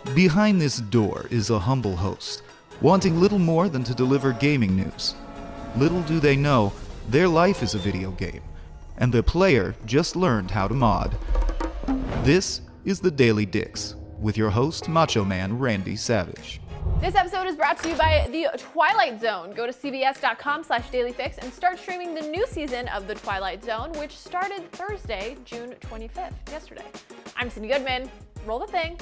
Behind this door is a humble host, wanting little more than to deliver gaming news. Little do they know, their life is a video game, and the player just learned how to mod. This is the Daily Dix, with your host, Macho Man Randy Savage. This episode is brought to you by The Twilight Zone. Go to cbs.com/dailyfix and start streaming the new season of The Twilight Zone, which started Thursday, June 25th, yesterday. I'm Cindy Goodman. Roll the thing.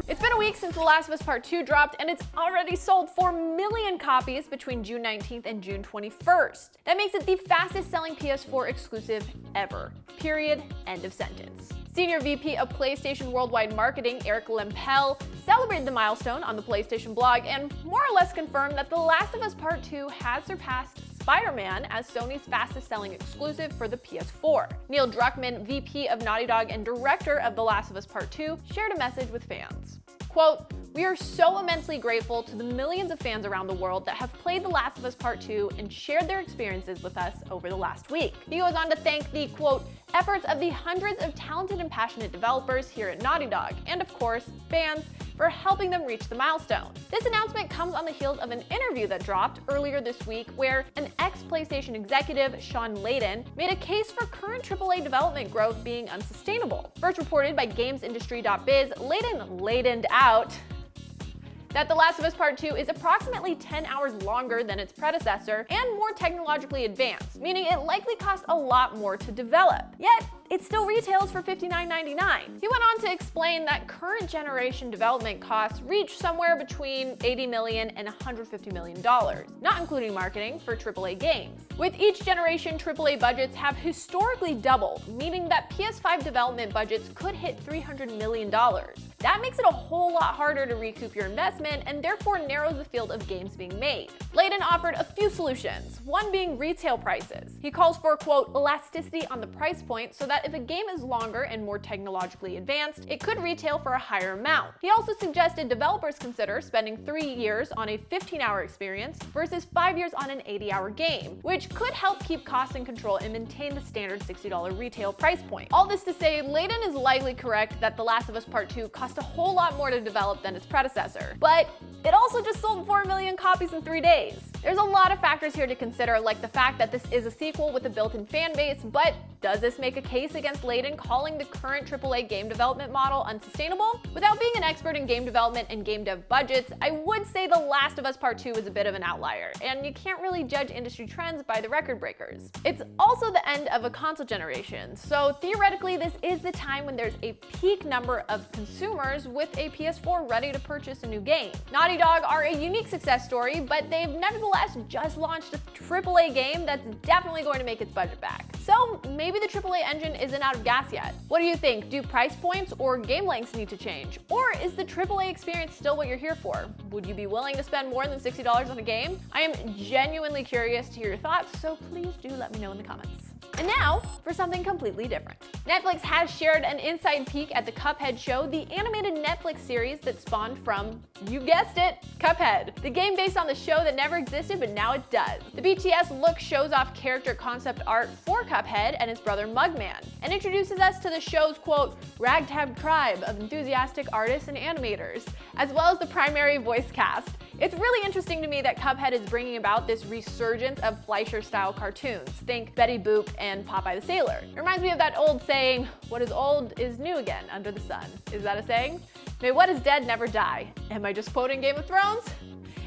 It's been a week since The Last of Us Part 2 dropped, and it's already sold 4 million copies between June 19th and June 21st. That makes it the fastest selling PS4 exclusive ever. Period. End of sentence. Senior VP of PlayStation Worldwide Marketing, Eric Lempel, celebrated the milestone on the PlayStation blog and more or less confirmed that The Last of Us Part 2 has surpassed Spider-Man as Sony's fastest-selling exclusive for the PS4. Neil Druckmann, VP of Naughty Dog and director of The Last of Us Part 2, shared a message with fans. Quote, "We are so immensely grateful to the millions of fans around the world that have played The Last of Us Part 2 and shared their experiences with us over the last week." He goes on to thank the, quote, "efforts of the hundreds of talented and passionate developers here at Naughty Dog, and of course, fans, for helping them reach the milestone." This announcement comes on the heels of an interview that dropped earlier this week where an ex-PlayStation executive, Sean Layden, made a case for current AAA development growth being unsustainable. First reported by GamesIndustry.biz, Layden Laydened out that The Last of Us Part 2 is approximately 10 hours longer than its predecessor and more technologically advanced, meaning it likely cost a lot more to develop. Yet, it still retails for $59.99. He went on to explain that current generation development costs reach somewhere between $80 million and $150 million, not including marketing for AAA games. With each generation, AAA budgets have historically doubled, meaning that PS5 development budgets could hit $300 million. That makes it a whole lot harder to recoup your investment and therefore narrows the field of games being made. Layden offered a few solutions, one being retail prices. He calls for, quote, elasticity on the price point so that if a game is longer and more technologically advanced, it could retail for a higher amount. He also suggested developers consider spending 3 years on a 15-hour experience versus 5 years on an 80-hour game, which could help keep costs in control and maintain the standard $60 retail price point. All this to say, Layden is likely correct that The Last of Us Part 2 cost a whole lot more to develop than its predecessor, but it also just sold 4 million copies in 3 days. There's a lot of factors here to consider, like the fact that this is a sequel with a built-in fan base, but does this make a case against Layden calling the current AAA game development model unsustainable? Without being an expert in game development and game dev budgets, I would say The Last of Us Part 2 is a bit of an outlier, and you can't really judge industry trends by the record breakers. It's also the end of a console generation, so theoretically this is the time when there's a peak number of consumers with a PS4 ready to purchase a new game. Naughty Dog are a unique success story, but they've nevertheless just launched a AAA game that's definitely going to make its budget back. So maybe the AAA engine isn't out of gas yet. What do you think? Do price points or game lengths need to change? Or is the AAA experience still what you're here for? Would you be willing to spend more than $60 on a game? I am genuinely curious to hear your thoughts, so please do let me know in the comments. And now, for something completely different. Netflix has shared an inside peek at the Cuphead show, the animated Netflix series that spawned from, you guessed it, Cuphead. The game based on the show that never existed, but now it does. The BTS look shows off character concept art for Cuphead and his brother Mugman, and introduces us to the show's, quote, ragtag tribe of enthusiastic artists and animators, as well as the primary voice cast. It's really interesting to me that Cuphead is bringing about this resurgence of Fleischer-style cartoons. Think Betty Boop and Popeye the Sailor. It reminds me of that old saying, what is old is new again under the sun. Is that a saying? May what is dead never die. Am I just quoting Game of Thrones?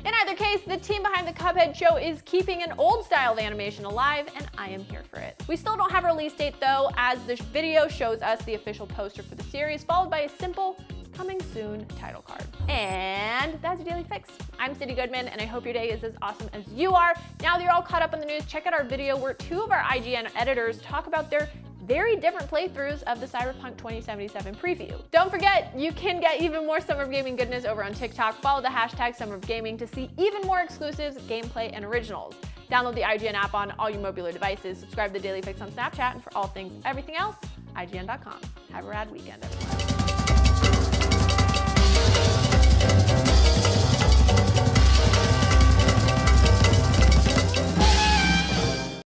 In either case, the team behind the Cuphead show is keeping an old style of animation alive, and I am here for it. We still don't have a release date though, as the video shows us the official poster for the series, followed by a simple coming soon title card. And that's your Daily Fix. I'm Cindy Goodman, and I hope your day is as awesome as you are. Now that you're all caught up on the news, check out our video where 2 of our IGN editors talk about their very different playthroughs of the Cyberpunk 2077 preview. Don't forget, you can get even more Summer of Gaming goodness over on TikTok. Follow the hashtag Summer of Gaming to see even more exclusives, gameplay, and originals. Download the IGN app on all your mobile devices. Subscribe to the Daily Fix on Snapchat, and for all things everything else, IGN.com. Have a rad weekend, everyone.